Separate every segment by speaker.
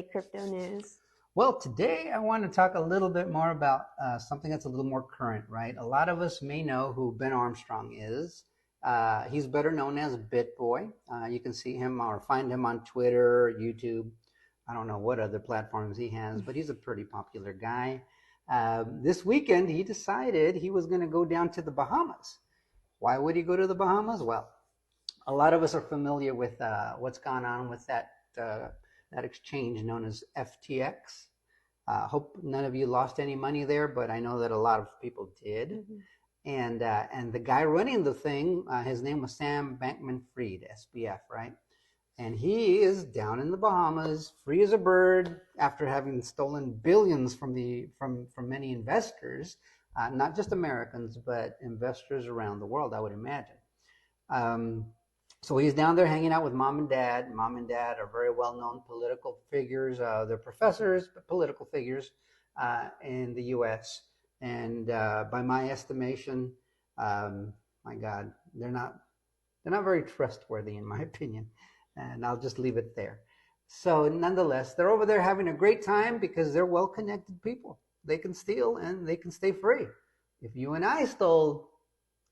Speaker 1: today, crypto news?
Speaker 2: Well, today I want to talk a little bit more about something that's a little more current, right? A lot of us may know who Ben Armstrong is. He's better known as BitBoy. You can see him or find him on Twitter, YouTube. I don't know what other platforms he has, but he's a pretty popular guy. This weekend, he decided he was going to go down to the Bahamas. Why would he go to the Bahamas? Well, a lot of us are familiar with what's gone on with that exchange known as FTX. Hope none of you lost any money there, but I know that a lot of people did. Mm-hmm. And the guy running the thing, his name was Sam Bankman-Fried, SBF, right? And he is down in the Bahamas, free as a bird, after having stolen billions from many investors, not just Americans, but investors around the world, I would imagine. So he's down there hanging out with mom and dad. Mom and dad are very well-known political figures. They're professors, but political figures in the U.S. And by my estimation, my God, they're not very trustworthy, in my opinion. And I'll just leave it there. So nonetheless, they're over there having a great time because they're well-connected people. They can steal and they can stay free. If you and I stole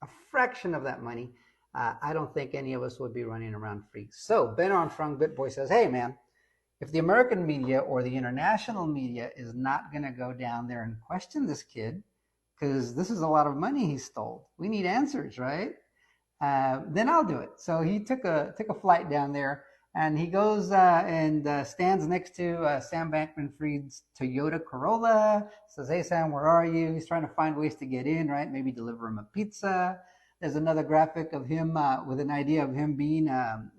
Speaker 2: a fraction of that money, I don't think any of us would be running around free. So Ben Armstrong, BitBoy, says, hey, man, if the American media or the international media is not going to go down there and question this kid, because this is a lot of money he stole, we need answers, right? Then I'll do it. So he took a flight down there, and he goes and stands next to Sam Bankman-Fried's Toyota Corolla, says, hey, Sam, where are you? He's trying to find ways to get in, right? Maybe deliver him a pizza. There's another graphic of him with an idea of him being a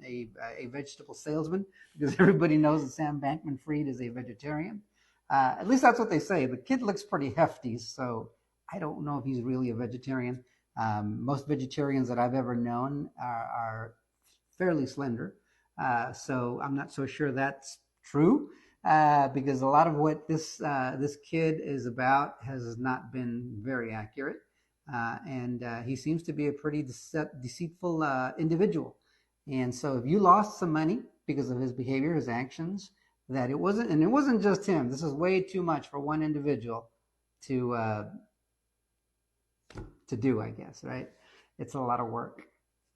Speaker 2: vegetable salesman, because everybody knows that Sam Bankman-Fried is a vegetarian. At least that's what they say. The kid looks pretty hefty, so I don't know if he's really a vegetarian. Most vegetarians that I've ever known are fairly slender, so I'm not so sure that's true, because a lot of what this kid is about has not been very accurate. And he seems to be a pretty deceitful individual. And so if you lost some money because of his behavior, his actions, that it wasn't just him. This is way too much for one individual to do, I guess, right? It's a lot of work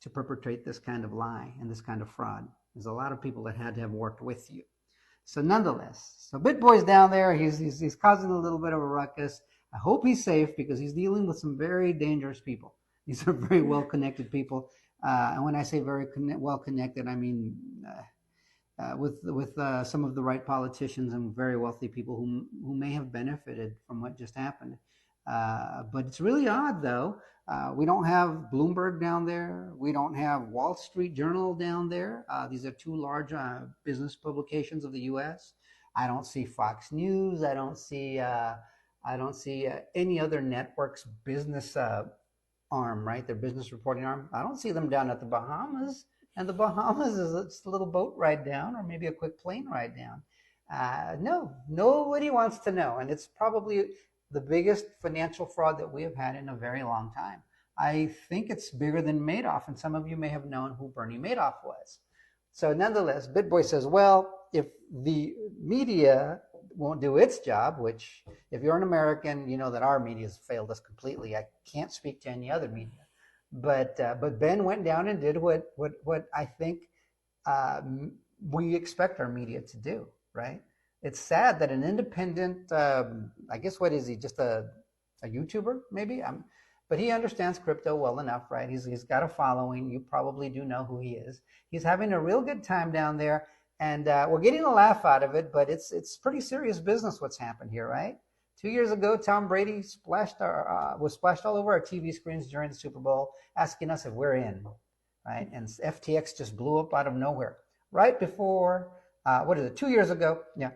Speaker 2: to perpetrate this kind of lie and this kind of fraud. There's a lot of people that had to have worked with you. So nonetheless, so BitBoy's down there. He's causing a little bit of a ruckus. I hope he's safe because he's dealing with some very dangerous people. These are very well-connected people. And when I say very well-connected, I mean with some of the right politicians and very wealthy people who may have benefited from what just happened. But it's really odd, though. We don't have Bloomberg down there. We don't have Wall Street Journal down there. These are two large business publications of the U.S. I don't see Fox News. I don't see any other network's business arm, right? Their business reporting arm. I don't see them down at the Bahamas. And the Bahamas is just a little boat ride down or maybe a quick plane ride down. No, nobody wants to know. And it's probably the biggest financial fraud that we have had in a very long time. I think it's bigger than Madoff. And some of you may have known who Bernie Madoff was. So nonetheless, BitBoy says, well, if the media won't do its job, which if you're an American, you know that our media has failed us completely. I can't speak to any other media. But Ben went down and did what I think we expect our media to do, right? It's sad that an independent, I guess, what is he, just a YouTuber maybe? But he understands crypto well enough, right? He's got a following. You probably do know who he is. He's having a real good time down there. And we're getting a laugh out of it, but it's pretty serious business what's happened here, right? 2 years ago, Tom Brady was splashed all over our TV screens during the Super Bowl, asking us if we're in, right? And FTX just blew up out of nowhere. Right before, 2 years ago? Yeah.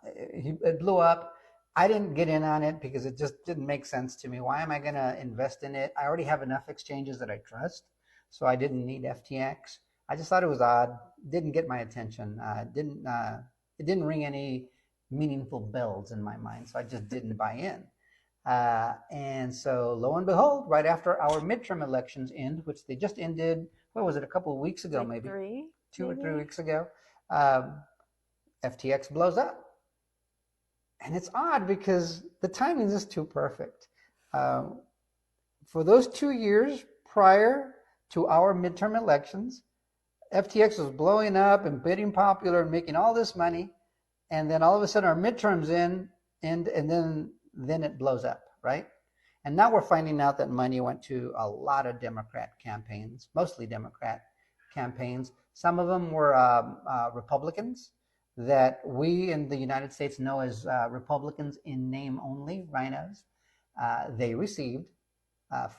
Speaker 2: It blew up. I didn't get in on it because it just didn't make sense to me. Why am I going to invest in it? I already have enough exchanges that I trust, so I didn't need FTX. I just thought it was odd. Didn't get my attention. It didn't ring any meaningful bells in my mind, so I just didn't buy in. And so lo and behold, right after our midterm elections end, which they just ended, what was it, a couple of weeks ago,
Speaker 1: like
Speaker 2: maybe?
Speaker 1: 3?
Speaker 2: Two
Speaker 1: maybe?
Speaker 2: or 3 weeks ago. FTX blows up. And it's odd because the timing is too perfect. For those 2 years prior to our midterm elections, FTX was blowing up and bidding popular and making all this money. And then all of a sudden our midterms end, and then it blows up, right? And now we're finding out that money went to a lot of Democrat campaigns, mostly Democrat campaigns. Some of them were Republicans that we in the United States know as Republicans in name only, rhinos. They received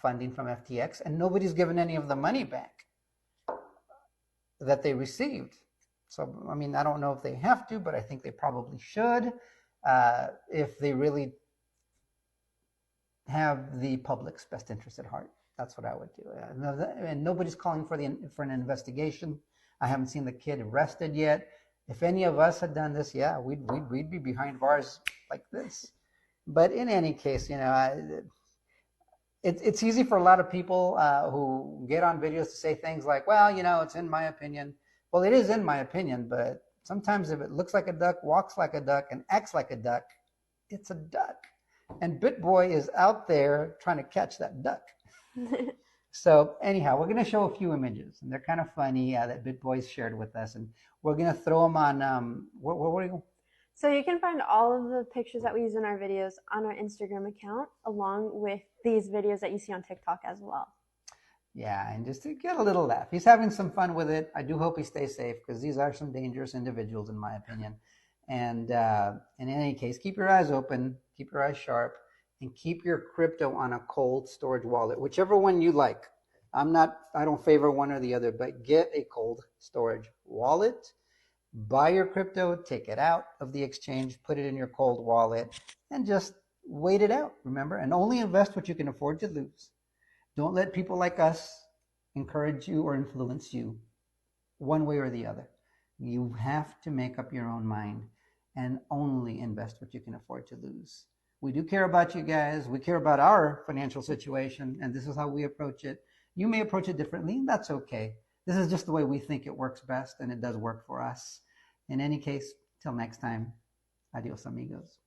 Speaker 2: funding from FTX, and nobody's given any of the money back that they received. So, I mean, I don't know if they have to, but I think they probably should if they really have the public's best interest at heart. That's what I would do. And nobody's calling for an investigation. I haven't seen the kid arrested yet. If any of us had done this, yeah, we'd be behind bars like this. But in any case, you know, it's easy for a lot of people who get on videos to say things like, well, you know, it's in my opinion. Well, it is in my opinion, but sometimes if it looks like a duck, walks like a duck, and acts like a duck, it's a duck. And BitBoy is out there trying to catch that duck. So anyhow, we're going to show a few images, and they're kind of funny that BitBoy's shared with us, and we're going to throw them on. Where are you going?
Speaker 1: So you can find all of the pictures that we use in our videos on our Instagram account, along with these videos that you see on TikTok as well.
Speaker 2: Yeah, and just to get a little laugh. He's having some fun with it. I do hope he stays safe because these are some dangerous individuals, in my opinion. And in any case, keep your eyes open, keep your eyes sharp, and keep your crypto on a cold storage wallet, whichever one you like. I don't favor one or the other, but get a cold storage wallet. Buy your crypto, take it out of the exchange, put it in your cold wallet, and just wait it out, remember? And only invest what you can afford to lose. Don't let people like us encourage you or influence you one way or the other. You have to make up your own mind and only invest what you can afford to lose. We do care about you guys. We care about our financial situation, and this is how we approach it. You may approach it differently, and that's okay. This is just the way we think it works best, and it does work for us. In any case, till next time, adios amigos.